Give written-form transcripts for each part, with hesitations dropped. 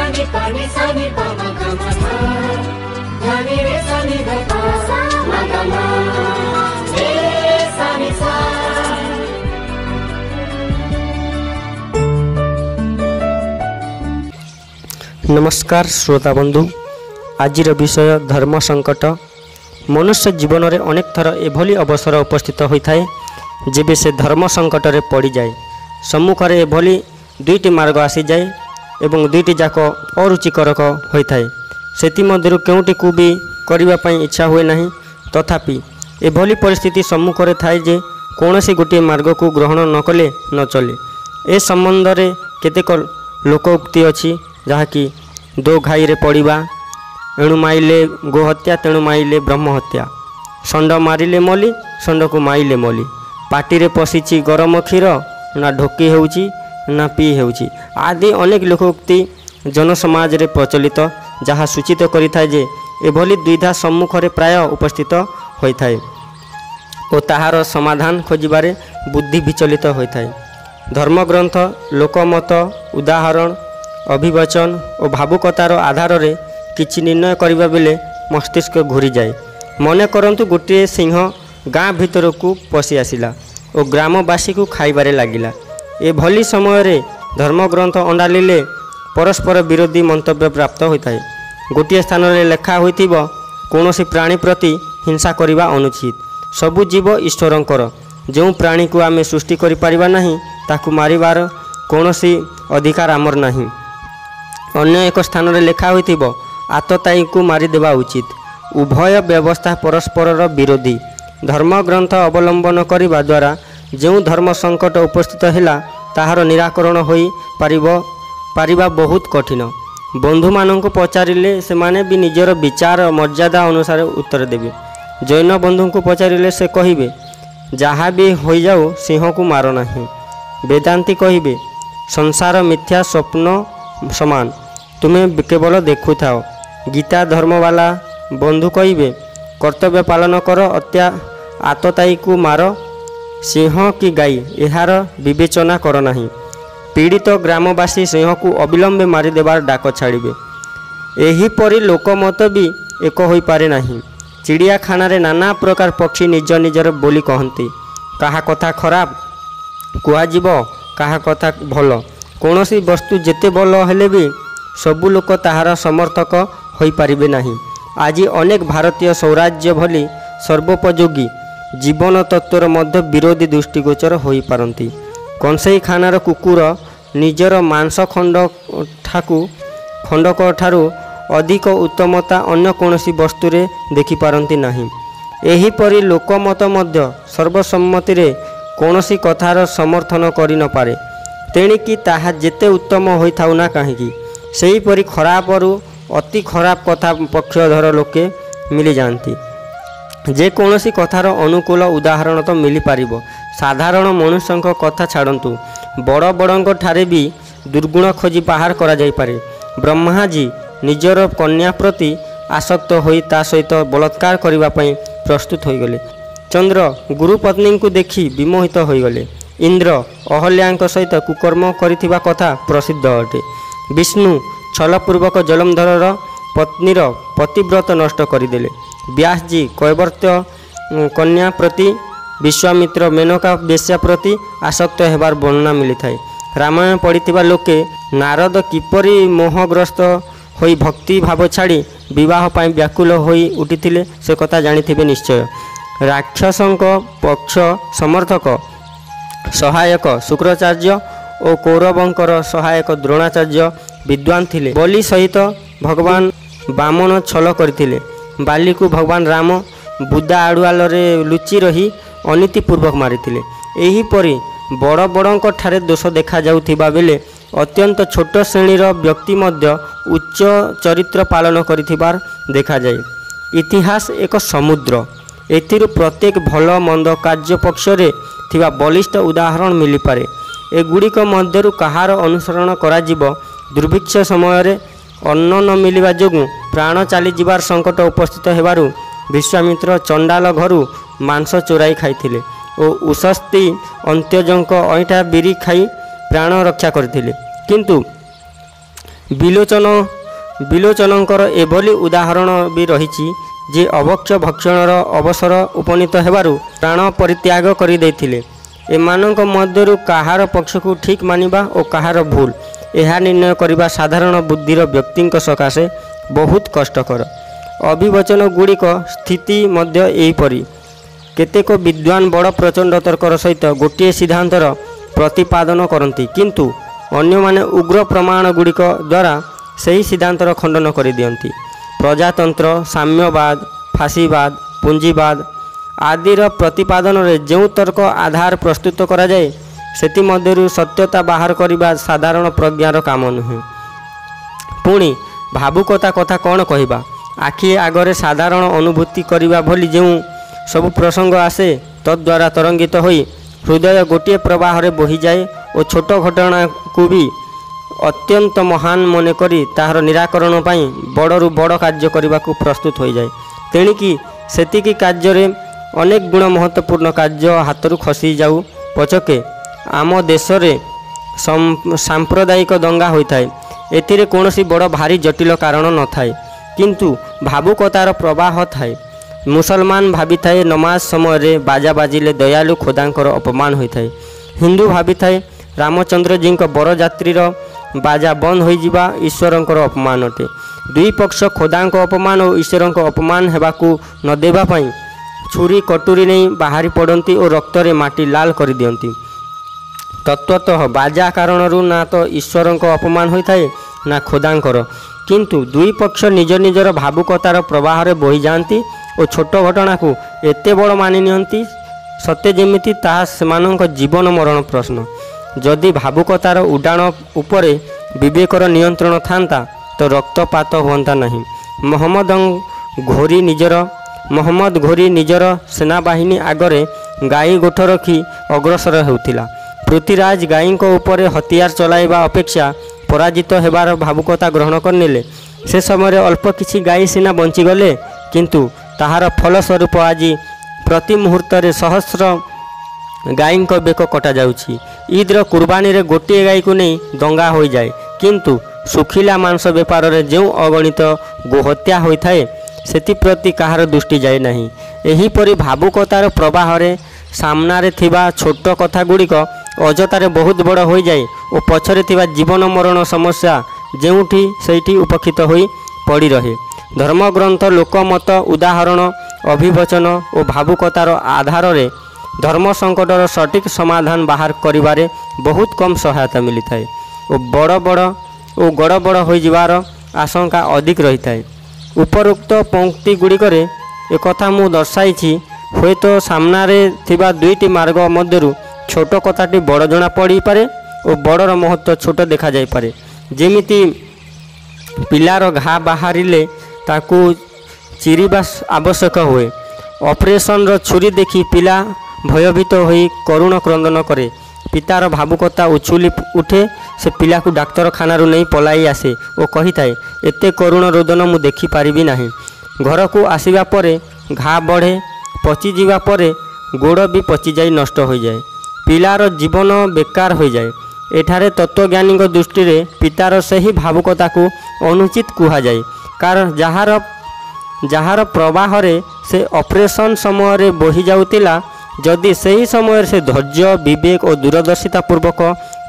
ni pa ni sa ni pa ma ga ma pa ga ni re sa ni ga pa ma ga ma re sa ni sa। नमस्कार श्रोता बंधु, आज विषय धर्म संकट। मनुष्य जीवन में अनेक थर एभली अवसर उपस्थित होता है जेबे से धर्म संकट रे पड़ जाए। सम्मुखें एभली दुईटी मार्ग आसी जाए एवं दुईटी जाक अरुचिकर होता है। सेमध्यु केउटी को भी करने इच्छा हुए नहीं, तथापि एभली परिस्थिति सम्मुखें थाए जे कौन सी गोटे मार्ग को ग्रहण न कले न चले। ए संबंध में केतेक लोकोक्ति अच्छी जहाँकि दो घाई रे पड़वा एणु माइले गोहत्या तेणु माइले ब्रह्म हत्या, षंड मारिले मली षंड को माइले मली, पाटी रे पशिची गरम क्षीर ना ढोकी होउची ना पी होउची आदि अनेक लोकोक्ति जनसमाज रे प्रचलित, जहाँ सूचित करिथाय जे एभली द्विधा सम्मुखरे प्राय उपस्थित होइथाय और ताहार समाधान खोजिबारे बुद्धि विचलित होइथाय। धर्मग्रंथ, लोकमत, उदाहरण, अभिवचन और भावुकतार आधार रे किछि निर्णय करिबा बेले मस्तिष्क घूरी जाए। मने करंतु गोटे सिंह गाँ भीतर को पशि आसिला और ग्रामवासी को खाइबारे लागिला। ए भली समय रे धर्मग्रंथ अंडालिले परस्पर विरोधी मंतव्य प्राप्त होता है। गोटे स्थान रे लेखा होइथिबो कोनोसी प्राणी प्रति हिंसा करिबा अनुचित। सबु जीव ईश्वरंकर, जो प्राणी को आमे सृष्टि करि परिबा नहीं ताकू मारिबार कोनोसी अधिकार आमर नहीं। अन्य एक स्थान रे लेखा होइथिबो आतताई को मारिदेवा उचित। उभय व्यवस्था परस्पर विरोधी। धर्मग्रंथ अवलंबन करिबा द्वारा जो धर्म संकट उपस्थित हैला ताहार निराकरण होई पारिबा बहुत कठिन। बंधु मानक पचारिले से माने भी निजर विचार मर्यादा अनुसार उत्तर देवे। जैन बंधु को पचारिले से कहिबे जहाँ भी हो जाओ सिंह को मार नहीं। वेदांती कहिबे संसार मिथ्या स्वप्न समान, तुम्हें केवल देखु थाओ। गीता धर्मवाला बंधु कहिबे कर्तव्य पालन कर, आतताई को मार, सिंह की गाई एहार विवेचना कर नहीं। पीड़ित ग्रामवासी सिंह को अविलंबे मारिदेवार डाक छाड़े। एहीपरि लोकमत भी एक हो पारे नहीं। चिड़ियाखाना रे नाना प्रकार पक्षी निज निजर बोली कहती। कहा कथा खराब कुआजिब, कहा कथा भल। कौनसी वस्तु जेते भल हेले भी सबु लोक ताहार समर्थक होई पारिबे नहीं। आज अनेक भारतीय स्वराज्य भली सर्वोपयोगी जीवन तत्वर मध्य विरोधी दृष्टिगोचर होई पारंती। कंसेई खानार कुकुर निजर मांस खंडक ठारू अधिक उत्तमता अन्य कौनसी वस्तुरे देखि पारंती नहीं। एहीपरि लोकमत मध्य सर्वसम्मति रे कौनसी कथार समर्थन करि न पारे। तेणिकी ताहा जेते उत्तम होई थाउ ना काहेकि सेहीपरि खराबरु अति खराब कथा पक्षधर लोके मिली जाती। जे कौनसी कथार अनुकूल उदाहरण तो मिली पारिबो। साधारण मनुष्य कथा छाड़न्तु, बड़ बड़ंक ठारे भी दुर्गुण खोजी बाहर करा जाई पारे। ब्रह्माजी निजर कन्या प्रति आसक्त होई ता सहित बलात्कार करिबा पई प्रस्तुत होई गले। चंद्र गुरुपत्नी को देखि विमोहित होई गले। इंद्र अहल्याक सहित कुकर्म करिथिबा कथा प्रसिद्ध अटे। विष्णु छलपूर्वक जलंधरर पत्नीर पतिव्रत नष्ट करदेले। व्यासजी कैवर्त्य कन्या प्रति, विश्वामित्र मेनका वेश्या प्रति आसक्त हेबार वर्णना मिली थाए। रामायण पढ़िथिबा लोके नारद किपरि मोहग्रस्त होई भक्ति भाव छाड़ी विवाह पाई व्याकुल होई उठिथिले से कथा जानिथिबे निश्चय। राक्षसंक पक्ष समर्थक सहायक शुक्राचार्य और कौरवंकर सहायक द्रोणाचार्य विद्वान थिले। बलि सहित भगवान बामन छल करथिले। बाली को भगवान राम बुदा आड़ुआल रे लुचि रही अनीतिपूर्वक मारिथिले। एहीपरि बड़ बड़ंक ठारे दोष देखा जाउथिबा बेले अत्यंत छोट श्रेणीर व्यक्ति मध्य उच्च चरित्र पालन करिथिबार देखा जाए। इतिहास एक समुद्र, एथिरु प्रत्येक भल मंद कार्य पक्षरे थिबा बलिष्ठ उदाहरण मिली पारे। एगुड़िक मध्यरु कहार अनुसरण करा जिवो। दुर्भिक्ष समय रे अन्न न मिलिबा जोगु प्राण चली जिबार संकट उपस्थित हेबारु विश्वामित्र चंडाल घरु मांस चोराई खाइथिले और उशस्ती अंत्यजंक अईठा बिरी खाई प्राण रक्षा करथिले। किंतु ବିଲୋଚନଙ୍କର ଏଭଳି ଉଦାହରଣ ବି ରହିଛି ଯେ ଅଭକ୍ଷ୍ୟ ଭକ୍ଷଣର ଅବସର ଉପନୀତ ହେବାରୁ ପ୍ରାଣ ପରିତ୍ୟାଗ କରିଦେଇଥିଲେ। ଏମାନଙ୍କ ମଧ୍ୟରୁ କାହାର ପକ୍ଷକୁ ଠିକ୍ ମାନିବା ଓ କାହାର ଭୁଲ ଏହା ନିର୍ଣ୍ଣୟ କରିବା ସାଧାରଣ ବୁଦ୍ଧିର ବ୍ୟକ୍ତିଙ୍କ ସକାଶେ ବହୁତ କଷ୍ଟକର। ଅଭିବଚନ ଗୁଡ଼ିକ ସ୍ଥିତି ମଧ୍ୟ ଏହିପରି। କେତେକ ବିଦ୍ୱାନ ବଡ଼ ପ୍ରଚଣ୍ଡ ତର୍କର ସହିତ ଗୋଟିଏ ସିଦ୍ଧାନ୍ତର ପ୍ରତିପାଦନ କରନ୍ତି, କିନ୍ତୁ ଅନ୍ୟମାନେ ଉଗ୍ର ପ୍ରମାଣ ଗୁଡ଼ିକ ଦ୍ୱାରା ସେହି ସିଦ୍ଧାନ୍ତର ଖଣ୍ଡନ କରିଦିଅନ୍ତି। ପ୍ରଜାତନ୍ତ୍ର, ସାମ୍ୟବାଦ, ଫାଶୀବାଦ, ପୁଞ୍ଜିବାଦ ଆଦିର ପ୍ରତିପାଦନରେ ଯେଉଁ ତର୍କ ଆଧାର ପ୍ରସ୍ତୁତ କରାଯାଏ ସେଥିମଧ୍ୟରୁ ସତ୍ୟତା ବାହାର କରିବା ସାଧାରଣ ପ୍ରଜ୍ଞାର କାମ ନୁହେଁ। ପୁଣି ଭାବୁକତା କଥା କ'ଣ କହିବା? ଆଖି ଆଗରେ ସାଧାରଣ ଅନୁଭୂତି କରିବା ଭଳି ଯେଉଁ ସବୁ ପ୍ରସଙ୍ଗ ଆସେ ତଦ୍ୱାରା ତରଙ୍ଗିତ ହୋଇ ହୃଦୟ ଗୋଟିଏ ପ୍ରବାହରେ ବୋହିଯାଏ ଓ ଛୋଟ ଘଟଣାକୁ ବି ଅତ୍ୟନ୍ତ ମହାନ ମନେକରି ତାହାର ନିରାକରଣ ପାଇଁ ବଡ଼ରୁ ବଡ଼ କାର୍ଯ୍ୟ କରିବାକୁ ପ୍ରସ୍ତୁତ ହୋଇଯାଏ। ତେଣିକି ସେତିକି କାର୍ଯ୍ୟରେ ଅନେକ ଗୁଣ ମହତ୍ତ୍ୱପୂର୍ଣ୍ଣ କାର୍ଯ୍ୟ ହାତରୁ ଖସିଯାଉ ପଛକେ ଆମ ଦେଶରେ ସାମ୍ପ୍ରଦାୟିକ ଦଙ୍ଗା ହୋଇଥାଏ। ଏଥିରେ କୌଣସି ବଡ଼ ଭାରି ଜଟିଳ କାରଣ ନଥାଏ, କିନ୍ତୁ ଭାବୁକତାର ପ୍ରବାହ ଥାଏ। ମୁସଲମାନ ଭାବିଥାଏ ନମାଜ ସମୟରେ ବାଜା ବାଜିଲେ ଦୟାଳୁ ଖୋଦାଙ୍କର ଅପମାନ ହୋଇଥାଏ। ହିନ୍ଦୁ ଭାବିଥାଏ ରାମଚନ୍ଦ୍ରଜୀଙ୍କ ବରଯାତ୍ରୀର ବାଜା ବନ୍ଦ ହୋଇଯିବା ଈଶ୍ୱରଙ୍କର ଅପମାନ ଅଟେ। ଦୁଇ ପକ୍ଷ ଖୋଦାଙ୍କ ଅପମାନ ଓ ଈଶ୍ୱରଙ୍କ ଅପମାନ ହେବାକୁ ନ ଦେବା ପାଇଁ ଛୁରୀ କଟୁରୀ ନେଇ ବାହାରି ପଡ଼ନ୍ତି ଓ ରକ୍ତରେ ମାଟି ଲାଲ କରିଦିଅନ୍ତି। ତତ୍ତ୍ୱତଃ ବାଜା କାରଣରୁ ନା ତ ଈଶ୍ୱରଙ୍କ ଅପମାନ ହୋଇଥାଏ ନା ଖୋଦାଙ୍କର, କିନ୍ତୁ ଦୁଇ ପକ୍ଷ ନିଜ ନିଜର ଭାବୁକତାର ପ୍ରବାହରେ ବୋହିଯାଆନ୍ତି ଓ ଛୋଟ ଘଟଣାକୁ ଏତେ ବଡ଼ ମାନି ନିଅନ୍ତି ସତେ ଯେମିତି ତାହା ସେମାନଙ୍କ ଜୀବନ ମରଣ ପ୍ରଶ୍ନ। ଯଦି ଭାବୁକତାର ଉଡ଼ାଣ ଉପରେ ବିବେକର ନିୟନ୍ତ୍ରଣ ଥାନ୍ତା ତ ରକ୍ତପାତ ହୁଅନ୍ତା ନାହିଁ। ମହମ୍ମଦ ଘୋରି ନିଜର ସେନାବାହିନୀ ଆଗରେ ଗାଈ ଗୋଠ ରଖି ଅଗ୍ରସର ହେଉଥିଲା। ପୃଥ୍ୱୀରାଜ ଗାଈଙ୍କ ଉପରେ ହତିଆର ଚଳାଇବା ଅପେକ୍ଷା ପରାଜିତ ହେବାର ଭାବୁକତା ଗ୍ରହଣ କରିନେଲେ। ସେ ସମୟରେ ଅଳ୍ପ କିଛି ଗାଈ ସିନା ବଞ୍ଚିଗଲେ, କିନ୍ତୁ ତାହାର ଫଳସ୍ୱରୂପ ଆଜି ପ୍ରତି ମୁହୂର୍ତ୍ତରେ ସହସ୍ର ଗାଈଙ୍କ ବେକ କଟାଯାଉଛି। ଇଦ୍ର କୁର୍ବାନୀରେ ଗୋଟିଏ ଗାଈକୁ ନେଇ ଦଙ୍ଗା ହୋଇଯାଏ, କିନ୍ତୁ ଶୁଖିଲା ମାଂସ ବେପାରରେ ଯେଉଁ ଅଗଣିତ ଗୋହତ୍ୟା ହୋଇଥାଏ ସେଥିପ୍ରତି କାହାର ଦୃଷ୍ଟି ଯାଏ ନାହିଁ। ଏହିପରି ଭାବୁକତାର ପ୍ରବାହରେ ସାମ୍ନାରେ ଥିବା ଛୋଟ କଥାଗୁଡ଼ିକ ଅଯଥାରେ ବହୁତ ବଡ଼ ହୋଇଯାଏ ଓ ପଛରେ ଥିବା ଜୀବନ ମରଣ ସମସ୍ୟା ଯେଉଁଠି ସେଇଠି ଉପେକ୍ଷିତ ହୋଇ ପଡ଼ି ରହେ। ଧର୍ମଗ୍ରନ୍ଥ, ଲୋକମତ, ଉଦାହରଣ, ଅଭିବଚନ ଓ ଭାବୁକତାର ଆଧାରରେ ଧର୍ମ ସଙ୍କଟର ସଠିକ୍ ସମାଧାନ ବାହାର କରିବାରେ ବହୁତ କମ୍ ସହାୟତା ମିଳିଥାଏ ଓ ଗଡ଼ବଡ଼ ହୋଇଯିବାର ଆଶଙ୍କା ଅଧିକ ରହିଥାଏ। ଉପରୋକ୍ତ ପଂକ୍ତି ଗୁଡ଼ିକରେ ଏକଥା ମୁଁ ଦର୍ଶାଇଛି। ହୁଏତ ସାମ୍ନାରେ ଥିବା ଦୁଇଟି ମାର୍ଗ ମଧ୍ୟରୁ ଛୋଟ କଥାଟି ବଡ଼ ଜଣା ପଡ଼ିପାରେ ଓ ବଡ଼ର ମହତ୍ତ୍ୱ ଛୋଟ ଦେଖାଯାଇପାରେ। ଯେମିତି ପିଲାର ଘା ବାହାରିଲେ ତାକୁ ଚିରିବା ଆବଶ୍ୟକ ହୁଏ। ଅପରେସନର ଛୁରୀ ଦେଖି ପିଲା ଭୟଭୀତ ହୋଇ କରୁଣ କ୍ରନ୍ଦନ କରେ। ପିତାର ଭାବୁକତା ଉଛୁଲି ଉଠେ। ସେ ପିଲାକୁ ଡାକ୍ତରଖାନାରୁ ନେଇ ପଳାଇ ଆସେ ଓ କହିଥାଏ, ଏତେ କରୁଣ ରୋଦନ ମୁଁ ଦେଖିପାରିବି ନାହିଁ। ଘରକୁ ଆସିବା ପରେ ଘା ବଢ଼େ। ପଚିଯିବା ପରେ ଗୋଡ଼ ବି ପଚିଯାଇ ନଷ୍ଟ ହୋଇଯାଏ। ପିଲାର ଜୀବନ ବେକାର ହୋଇଯାଏ। ଏଠାରେ ତତ୍ତ୍ୱଜ୍ଞାନୀଙ୍କ ଦୃଷ୍ଟିରେ ପିତାର ସେହି ଭାବୁକତାକୁ ଅନୁଚିତ କୁହାଯାଏ, କାରଣ ଯାହାର ପ୍ରବାହରେ ସେ ଅପରେସନ ସମୟରେ ବୋହିଯାଉଥିଲା, ଯଦି ସେହି ସମୟରେ ସେ ଧୈର୍ଯ୍ୟ, ବିବେକ ଓ ଦୂରଦର୍ଶିତା ପୂର୍ବକ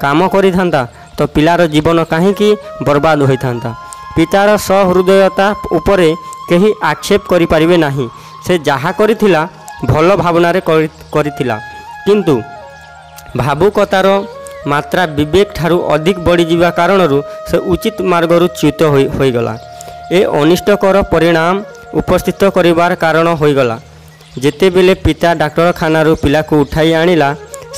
କାମ କରିଥାନ୍ତା ତ ପିଲାର ଜୀବନ କାହିଁକି ବର୍ବାଦ ହୋଇଥାନ୍ତା। ପିତାର ସହୃଦୟତା ଉପରେ କେହି ଆକ୍ଷେପ କରିପାରିବେ ନାହିଁ। ସେ ଯାହା କରିଥିଲା ଭଲ ଭାବନାରେ କରିଥିଲା, କିନ୍ତୁ ଭାବୁକତାର ମାତ୍ରା ବିବେକ ଠାରୁ ଅଧିକ ବଢ଼ିଯିବା କାରଣରୁ ସେ ଉଚିତ ମାର୍ଗରୁ ଚ୍ୟୁତ ହୋଇଗଲା। ଏ ଅନିଷ୍ଟକର ପରିଣାମ ଉପସ୍ଥିତ କରିବାର କାରଣ ହୋଇଗଲା। ଯେତେବେଳେ ପିତା ଡାକ୍ତରଖାନାରୁ ପିଲାକୁ ଉଠାଇ ଆଣିଲା,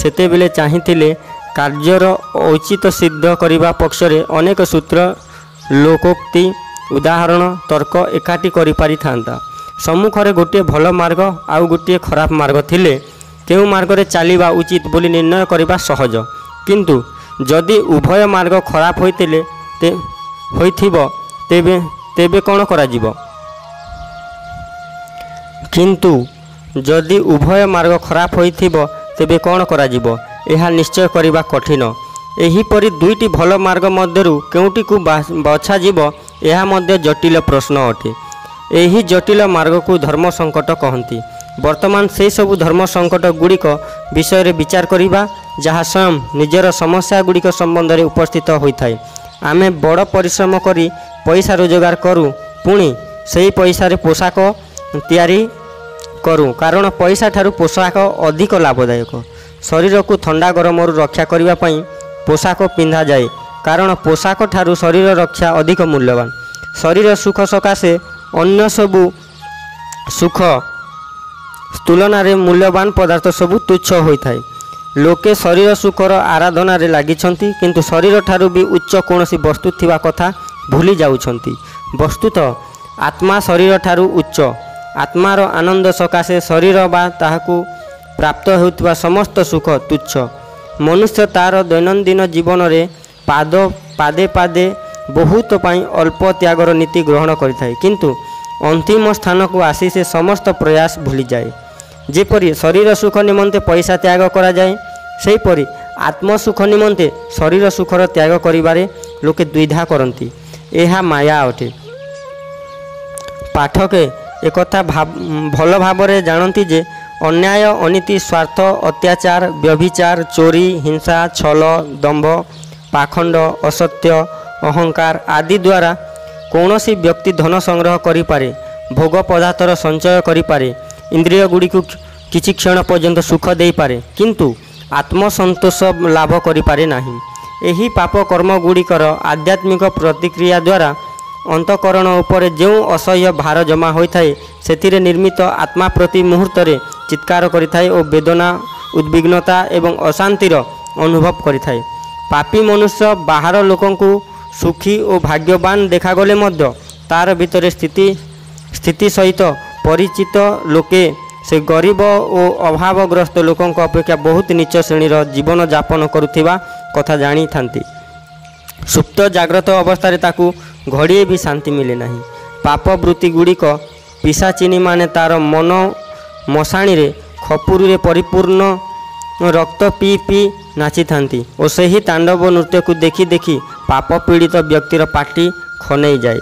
ସେତେବେଳେ ଚାହିଁଥିଲେ କାର୍ଯ୍ୟର ଔଚିତ୍ୟ ସିଦ୍ଧ କରିବା ପକ୍ଷରେ ଅନେକ ସୂତ୍ର, ଲୋକୋକ୍ତି, ଉଦାହରଣ, ତର୍କ ଏକାଠି କରିପାରିଥାନ୍ତା। ସମ୍ମୁଖରେ ଗୋଟିଏ ଭଲ ମାର୍ଗ ଆଉ ଗୋଟିଏ ଖରାପ ମାର୍ଗ ଥିଲେ କେଉଁ ମାର୍ଗରେ ଚାଲିବା ଉଚିତ ବୋଲି ନିର୍ଣ୍ଣୟ କରିବା ସହଜ। କିନ୍ତୁ ଯଦି ଉଭୟ ମାର୍ଗ ଖରାପ ହୋଇଥିବ ତେବେ କ'ଣ କରାଯିବ? ଏହା ନିଶ୍ଚୟ କରିବା କଠିନ। एहीपरि दुईटी भल मार्ग मध्यरु केउटिकु बछाजिब यह मध्य जटिल प्रश्न अटे। एही जटिल मार्ग को धर्म संकट कहती। वर्तमान से सबु धर्म संकट गुड़िक विषय विचार करिबा जहाँ स्वयं निजर समस्या गुड़िक संबंध में उपस्थित होता है। आमे बड़ परिश्रम करी पैसा रोजगार करूँ पुणी से पैसा पोशाक तैयारी करूँ कारण पैसा ठारू पोशाक अधिक लाभदायक। शरीर को ठंडा गरम रक्षा करने पोशाक पिंधा जाए कारण पोशाक ठारू शरीर रक्षा अधिक मूल्यवान। शरीर सुख सकाशे अन्य सबू सुख तुलन में मूल्यवान पदार्थ सबू तुच्छ होता है। लोके शरीर सुखर आराधन लगिछंती किंतु शरीर ठारू भी उच्च कौनसी वस्तु थिबा कथा भूली जाउछंती। वस्तुत आत्मा शरीर ठारू उच्च। आत्मार आनंद सकाशे शरीर बा ताहाकू प्राप्त होउथिबा समस्त सुख तुच्छ। मनुष्य तार दैनंदिन जीवन रे पादे पादे बहुत पाई अल्प त्यागर नीति ग्रहण करिथाय किंतु अंतिम स्थान को आसी से समस्त प्रयास भूली जाए। जेपरि शरीर सुख निमंते पैसा त्याग करा जाए सेहीपरि आत्म सुख निमंते शरीर सुखर त्याग करिबारे लोके द्विधा करती। यह माया अटे। पाठके एकथा भल भावरे जानती जे अन्याय अनीति स्वार्थ अत्याचार व्यभिचार चोरी हिंसा छल दंभ पाखंड असत्य अहंकार आदि द्वारा कौनसी व्यक्ति धन संग्रह करिपारे भोग पदार्थर संचय करिपारे इंद्रिय गुड़ी को किछि क्षण पर्यंत सुख दे पारे किंतु आत्मसंतोष लाभ करिपारे नाही। एही पाप कर्म गुड़िकर आध्यात्मिक प्रतिक्रिया द्वारा अंतकरण उपर जो असह्य भार जमा होता है से निर्मित आत्मा प्रति मुहूर्त चित्कार करिथाए और वेदना उद्विग्नता एवं अशांतिर अनुभव करिथाए। पापी मनुष्य बाहर लोकंकु सुखी और भाग्यवान देखागले मध्य तार भीतर स्थिति सहित परिचित लोके से गरीब और अभावग्रस्त लोकों अपेक्षा बहुत नीच श्रेणीर जीवन यापन करुथिबा कथा जानी थांती। सुप्त जाग्रत अवस्था ताकू घड़िए भी शांति मिले नहीं। पाप वृत्ति गुड़िक पिशाचिनी माने तार मन मशाणी रे खपुरी रे परिपूर्ण रक्त पी पी नाची थांती और सही तांडव नृत्य को देखी देखी पाप पीड़ित व्यक्तिर पाटी खनई जाए।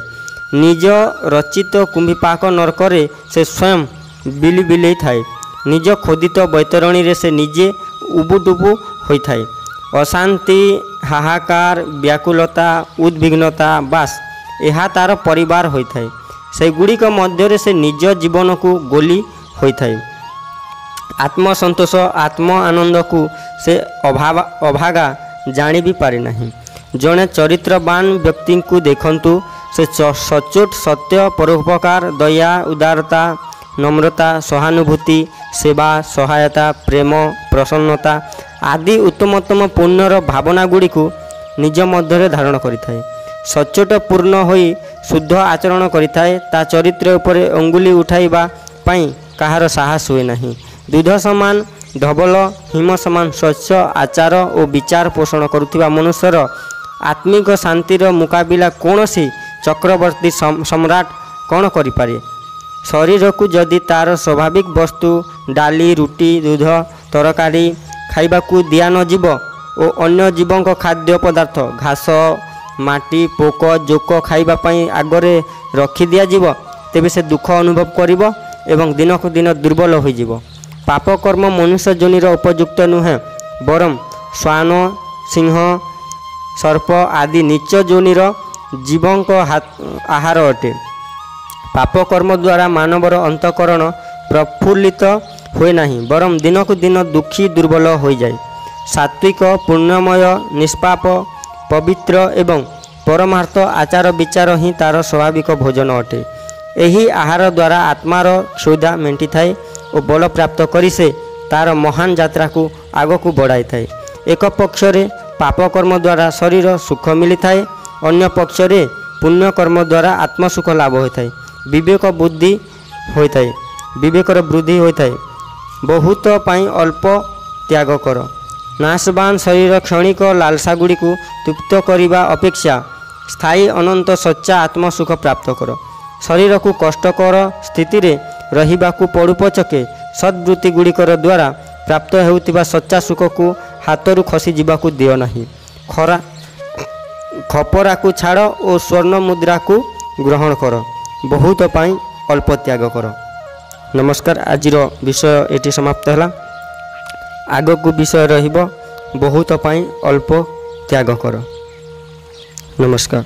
निज रचित कुंभीपाक नरकरे से स्वयं बिली बिले थाए। निज खोदित बैतरणी रे से निजे उबुडुबु होता है। अशांति हाहाकार व्याकुलता उद्विग्नता बास यह तार परिवार होता है। से गुड़िक मध्य से निज जीवन को गोली होता है। आत्मसंतोष आत्म आनंद को से अभागा जानी भी पारे नहीं। जड़े चरित्रवान व्यक्ति को देखंतु से सचोट सत्य परोपकार दया उदारता नम्रता सहानुभूति सेवा सहायता प्रेम प्रसन्नता आदि उत्तमोत्तम पुण्यर भावना गुड़ी को निज मध्य धारण करिथाए। सचोट पूर्ण होई शुद्ध आचरण करिथाए। ता चरित्र उपरे अंगुली उठाइबा पाई कहार साहस हुए नहीं। दूध समान धवल हिम समान स्वच्छ आचार और विचार पोषण करुथिबा मनुष्यर आत्मिक शांतिर मुकाबिला कौनसी चक्रवर्ती सम्राट कौन करिपारे। शरीर को जदि तार स्वाभाविक वस्तु डाली रुटी दूध तरकारी खाइबाकू दिया न जीव और अन्य जीवों खाद्य पदार्थ घास माटी पोक जोक खाइबापाई आगरे रखी दिया जीव तेबे से दुख अनुभव करिब एवं दिन को दिन दुर्बल हो जीव। पाप कर्म मनुष्य जोनिर उपयुक्त नुहे बरम श्वान सिंह सर्प आदि नीच जोनिर जीवों आहार अटे। पाप कर्म द्वारा मानवर अंतकरण प्रफुल्लित हुए नहीं बरम दिन को दिन दुखी दुर्बल हो जाए। सात्विक पुण्यमय निष्पाप पवित्र एवं परमार्थ आचार विचार ही तार स्वाभाविक भोजन अटे। यही आहार द्वारा आत्मार क्षुधा मेंटी थाए और बल प्राप्त करी से तार महान यात्रा को आग को बढ़ाई थाए। एक पक्ष रे पाप कर्म द्वारा शरीर सुख मिली थाए अन्य पक्ष रे पुण्य कर्म द्वारा आत्मसुख लाभ होता है। विवेक बुद्धि होता है विवेकर वृद्धि होता है। बहुत पाई अल्प त्याग कर। नाशवान शरीर क्षणिक लालसा गुड़ी को तृप्त करने अपेक्षा स्थायी अनंत सच्चा आत्मसुख प्राप्त कर। शरीर को कष्टकर स्थिति रे रहिबाकू पड़ू पचके सद्वृत्ति गुड़िकर द्वारा प्राप्त होउतिबा सच्चा सुख को हाथरू खसी जीवाकू दियो नहीं। ଖପରାକୁ ଛାଡ଼ ଓ ସ୍ୱର୍ଣ୍ଣ ମୁଦ୍ରାକୁ ଗ୍ରହଣ କର, ବହୁତ ପାଇଁ ଅଳ୍ପ ତ୍ୟାଗ କର। ନମସ୍କାର। ଆଜିର ବିଷୟ ଏଠି ସମାପ୍ତ ହେଲା। ଆଗକୁ ବିଷୟ ରହିବ ବହୁତ ପାଇଁ ଅଳ୍ପ ତ୍ୟାଗ କର। ନମସ୍କାର।